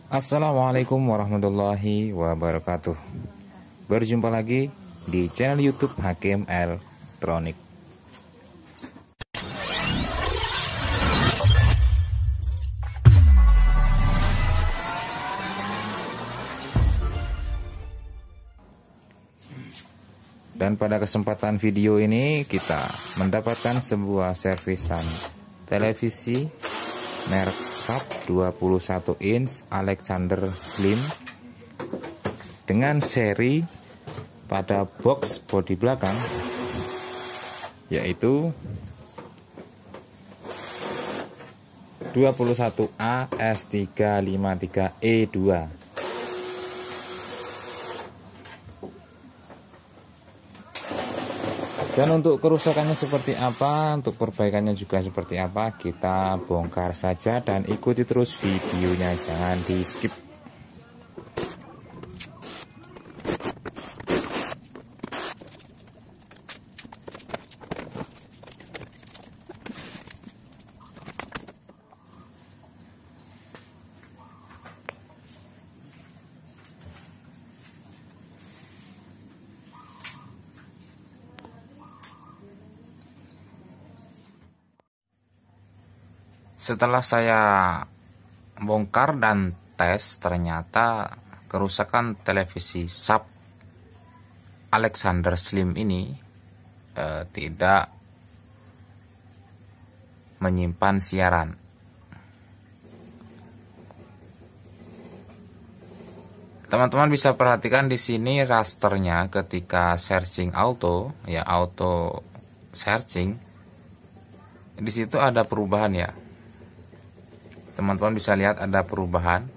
Assalamualaikum warahmatullahi wabarakatuh. Berjumpa lagi di channel YouTube Hakim Elektronik. Dan pada kesempatan video ini kita mendapatkan sebuah servisan televisi merek SAP 21 inch Alexander Slim dengan seri pada box bodi belakang yaitu 21A S353E2. Dan untuk kerusakannya seperti apa, untuk perbaikannya juga seperti apa, kita bongkar saja dan ikuti terus videonya, jangan di skip. Setelah saya bongkar dan tes, ternyata kerusakan televisi SAP Alexander Slim ini tidak menyimpan siaran. Teman-teman bisa perhatikan di sini rasternya ketika searching auto, ya auto searching, di situ ada perubahan ya. Teman-teman bisa lihat ada perubahan.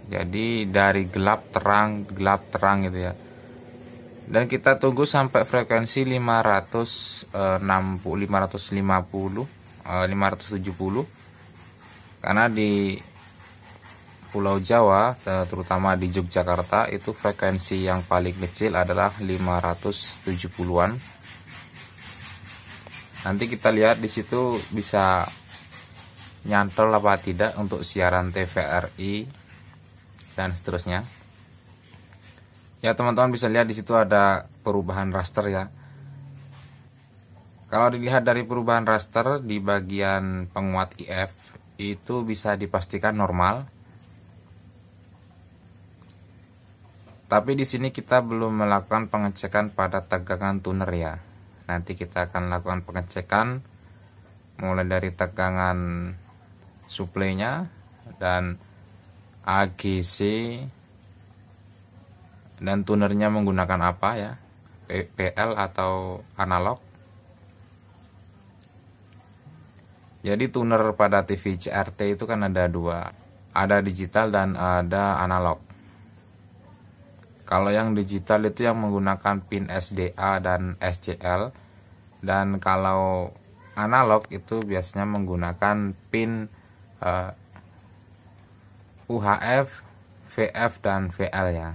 Jadi dari gelap terang gitu ya. Dan kita tunggu sampai frekuensi 550, 570. Karena di Pulau Jawa, terutama di Yogyakarta, itu frekuensi yang paling kecil adalah 570-an. Nanti kita lihat di situ bisa nyantol apa tidak untuk siaran TVRI dan seterusnya. Ya, teman-teman bisa lihat di situ ada perubahan raster ya. Kalau dilihat dari perubahan raster di bagian penguat IF itu bisa dipastikan normal. Tapi di sini kita belum melakukan pengecekan pada tegangan tuner ya. Nanti kita akan lakukan pengecekan mulai dari tegangan suplainya dan AGC dan tunernya menggunakan apa ya, PL atau analog. Jadi tuner pada TV CRT itu kan ada dua, ada digital dan ada analog. Kalau yang digital itu yang menggunakan pin SDA dan SCL, dan kalau analog itu biasanya menggunakan pin UHF, VF dan VL ya.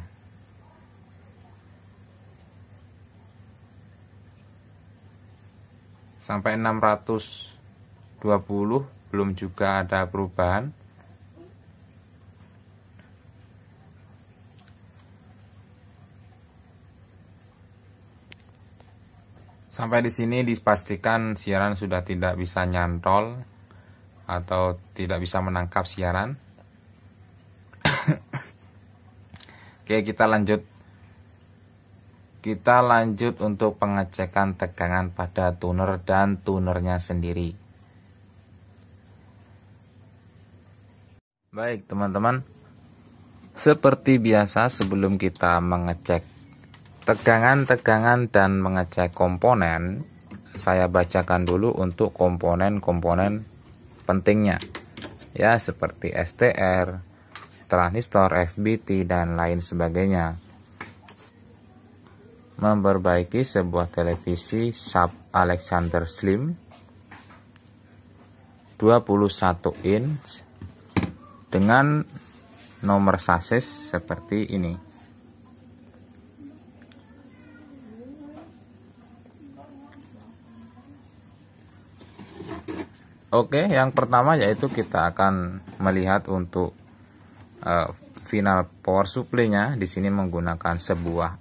Sampai 620 belum juga ada perubahan. Sampai di sini dipastikan siaran sudah tidak bisa nyantol atau tidak bisa menangkap siaran. Oke, kita lanjut untuk pengecekan tegangan pada tuner dan tunernya sendiri. Baik teman-teman, seperti biasa sebelum kita mengecek tegangan dan mengecek komponen, saya bacakan dulu untuk komponen-komponen pentingnya ya, seperti STR, transistor, FBT dan lain sebagainya. Memperbaiki sebuah televisi SAP Alexander Slim 21 inch dengan nomor sasis seperti ini. Oke, yang pertama yaitu kita akan melihat untuk final power supply-nya. Di sini menggunakan sebuah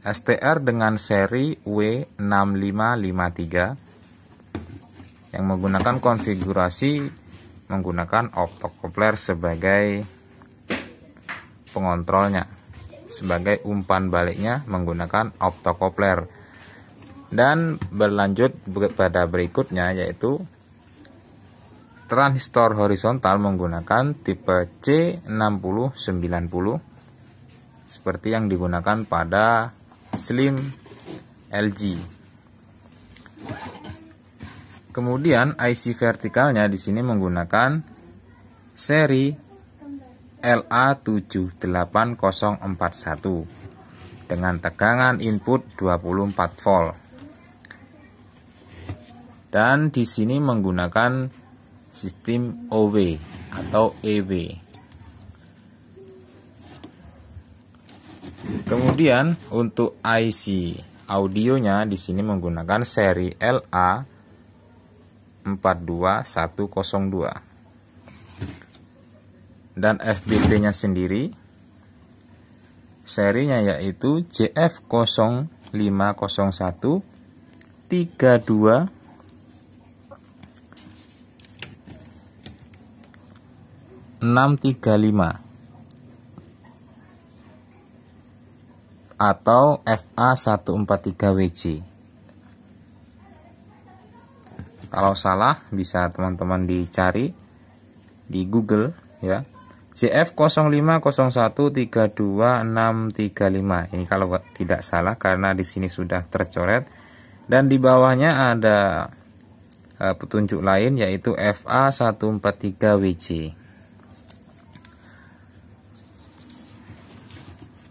STR dengan seri W6553 yang menggunakan konfigurasi menggunakan optocoupler sebagai pengontrolnya, sebagai umpan baliknya menggunakan optocoupler. Dan berlanjut pada berikutnya yaitu transistor horizontal menggunakan tipe C6090 seperti yang digunakan pada Slim LG. Kemudian IC vertikalnya di sini menggunakan seri LA78041 dengan tegangan input 24 volt. Dan di sini menggunakan sistem OV atau EV. Kemudian untuk IC audionya di sini menggunakan seri LA42102. Dan FBT-nya sendiri serinya yaitu JF050132 635 atau FA143WJ. Kalau salah bisa teman-teman dicari di Google ya. JF0501326635. Ini kalau tidak salah karena di sini sudah tercoret dan di bawahnya ada petunjuk lain yaitu FA143WJ.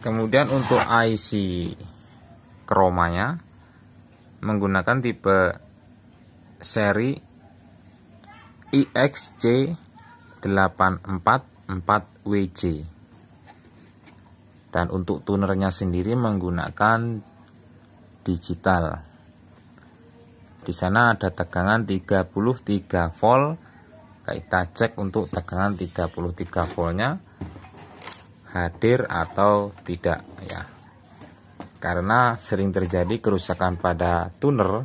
Kemudian untuk IC chromanya menggunakan tipe seri IXC844WJ. Dan untuk tunernya sendiri menggunakan digital. Di sana ada tegangan 33 volt. Kita cek untuk tegangan 33 voltnya hadir atau tidak ya, karena sering terjadi kerusakan pada tuner.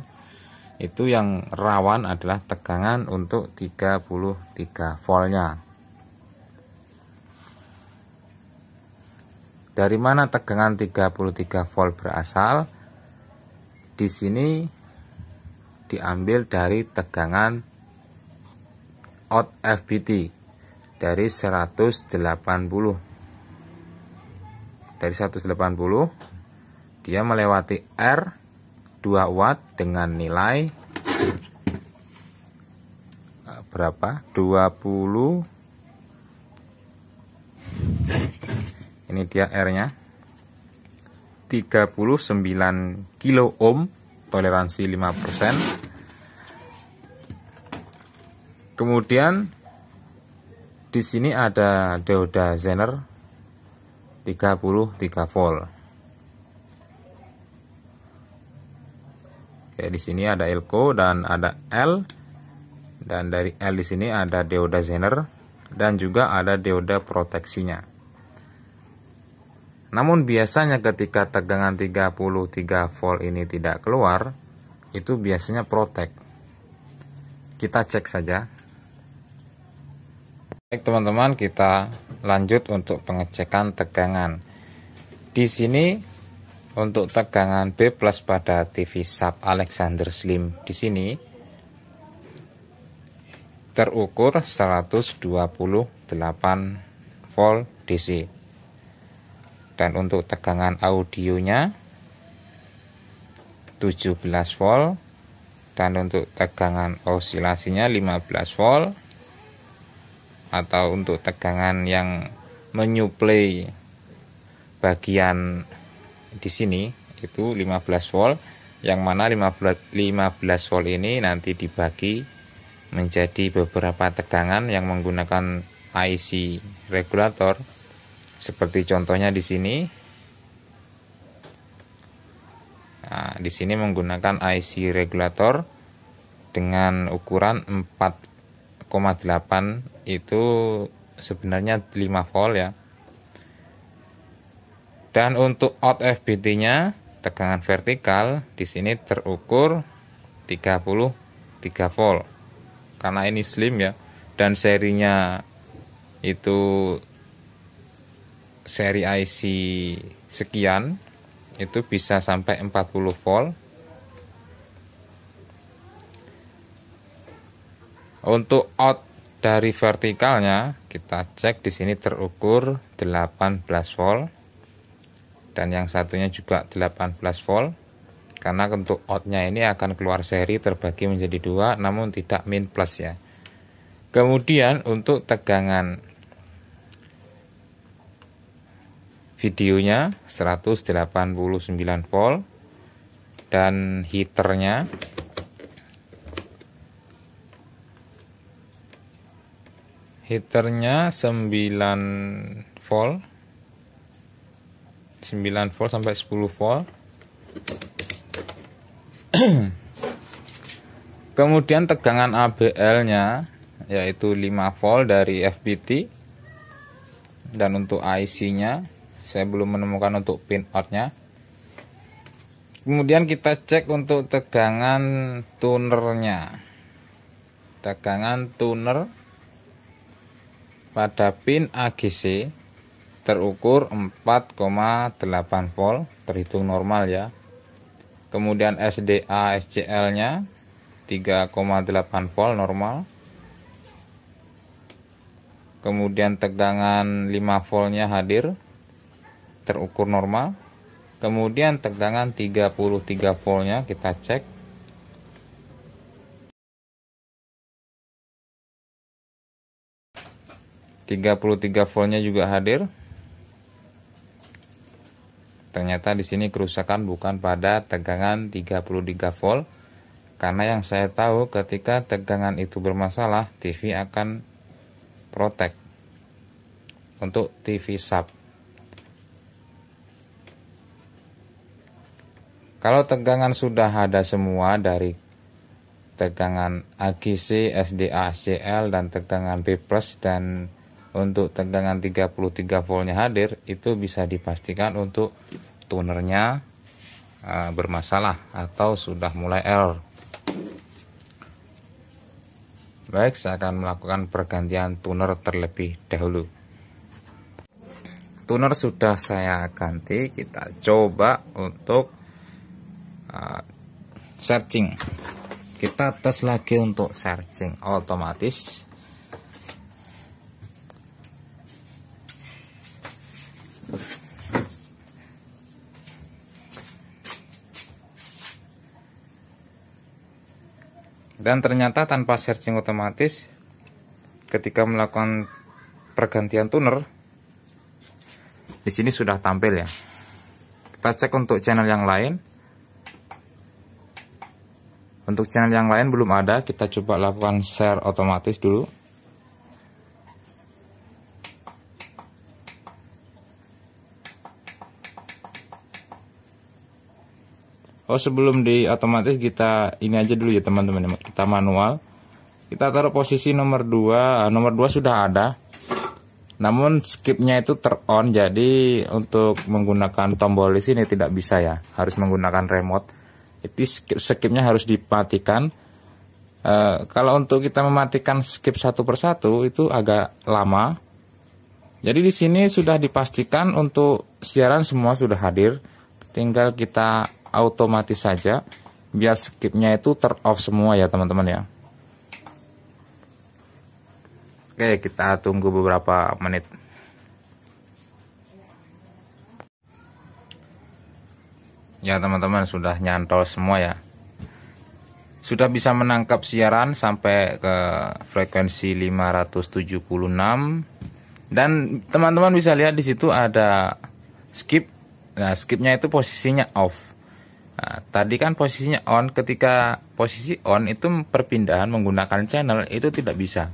Itu yang rawan adalah tegangan untuk 33 voltnya. Dari mana tegangan 33 volt berasal? Di sini diambil dari tegangan out FBT dari 180. Dari 180 dia melewati R 2 watt dengan nilai berapa? 20. Ini dia R-nya 39 kilo ohm, toleransi 5%. Kemudian di sini ada dioda Zener 33 volt. Oke, di sini ada Elco dan ada L, dan dari L di sini ada dioda Zener dan juga ada dioda proteksinya. Namun biasanya ketika tegangan 33 volt ini tidak keluar, itu biasanya protek. Kita cek saja. Baik teman-teman, kita lanjut untuk pengecekan tegangan. Di sini untuk tegangan B+ pada TV sub Alexander Slim di sini terukur 128 volt DC. Dan untuk tegangan audionya 17 volt, dan untuk tegangan osilasinya 15 volt, atau untuk tegangan yang menyuplai bagian di sini itu 15 volt, yang mana 15 volt ini nanti dibagi menjadi beberapa tegangan yang menggunakan IC regulator, seperti contohnya di sini. Nah, di sini menggunakan IC regulator dengan ukuran 4,8 itu sebenarnya 5 volt ya. Dan untuk out FBT-nya tegangan vertikal di sini terukur 33 volt. Karena ini slim ya, dan serinya itu seri IC sekian, itu bisa sampai 40 volt. Untuk out dari vertikalnya kita cek di sini terukur 18 volt. Dan yang satunya juga 18 volt. Karena untuk outnya ini akan keluar seri terbagi menjadi dua, namun tidak min plus ya. Kemudian untuk tegangan videonya 189 volt, dan heaternya heaternya 9 volt sampai 10 volt. Kemudian tegangan ABL-nya yaitu 5 volt dari FBT, dan untuk IC-nya saya belum menemukan untuk pin out-nya. Kemudian kita cek untuk tegangan tunernya. Tegangan tuner pada pin AGC terukur 4,8 volt, terhitung normal ya. Kemudian SDA SCL-nya 3,8 volt normal. Kemudian tegangan 5 voltnya hadir, terukur normal. Kemudian tegangan 33 voltnya kita cek. (33 voltnya juga hadir. Ternyata di sini kerusakan bukan pada tegangan 33 volt, karena yang saya tahu ketika tegangan itu bermasalah, TV akan protect untuk TV sub. Kalau tegangan sudah ada semua dari tegangan AGC, SDA, SCL, dan tegangan B+, dan untuk tegangan 33 voltnya hadir, itu bisa dipastikan untuk tunernya bermasalah atau sudah mulai error. Baik, saya akan melakukan pergantian tuner terlebih dahulu. Tuner sudah saya ganti, kita coba untuk searching. Kita tes lagi untuk searching otomatis. Dan ternyata tanpa searching otomatis, ketika melakukan pergantian tuner, di sini sudah tampil ya. Kita cek untuk channel yang lain. Untuk channel yang lain belum ada, kita coba lakukan share otomatis dulu. Oh, sebelum di otomatis kita ini aja dulu ya teman-teman, kita manual. Kita taruh posisi nomor 2. Nomor 2 sudah ada, namun skipnya itu on, jadi untuk menggunakan tombol di sini tidak bisa ya, harus menggunakan remote. Jadi skipnya harus dimatikan. Kalau untuk kita mematikan skip satu persatu itu agak lama. Jadi di sini sudah dipastikan untuk siaran semua sudah hadir, tinggal kita otomatis saja biar skipnya itu off semua ya teman-teman ya. Oke, kita tunggu beberapa menit. Ya teman-teman, sudah nyantol semua ya. Sudah bisa menangkap siaran sampai ke frekuensi 576. Dan teman-teman bisa lihat di situ ada skip. Nah, skipnya itu posisinya off. Nah, tadi kan posisinya on. Ketika posisi on itu perpindahan menggunakan channel itu tidak bisa.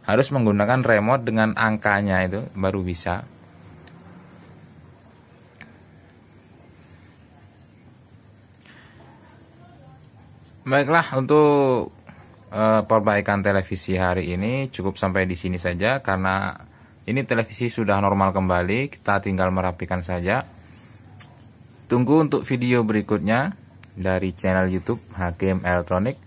Harus menggunakan remote dengan angkanya itu baru bisa. Baiklah, untuk perbaikan televisi hari ini cukup sampai di sini saja, karena ini televisi sudah normal kembali. Kita tinggal merapikan saja. Tunggu untuk video berikutnya dari channel YouTube Hakim Elektronik.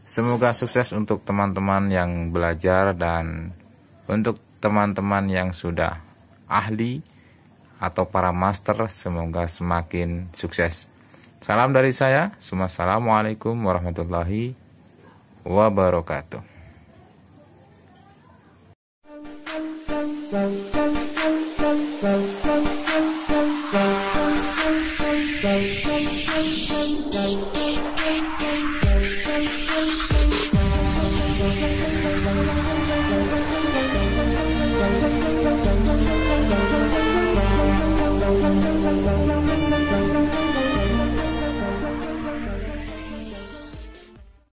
Semoga sukses untuk teman-teman yang belajar, dan untuk teman-teman yang sudah ahli atau para master, semoga semakin sukses. Salam dari saya. Assalamualaikum warahmatullahi wabarakatuh.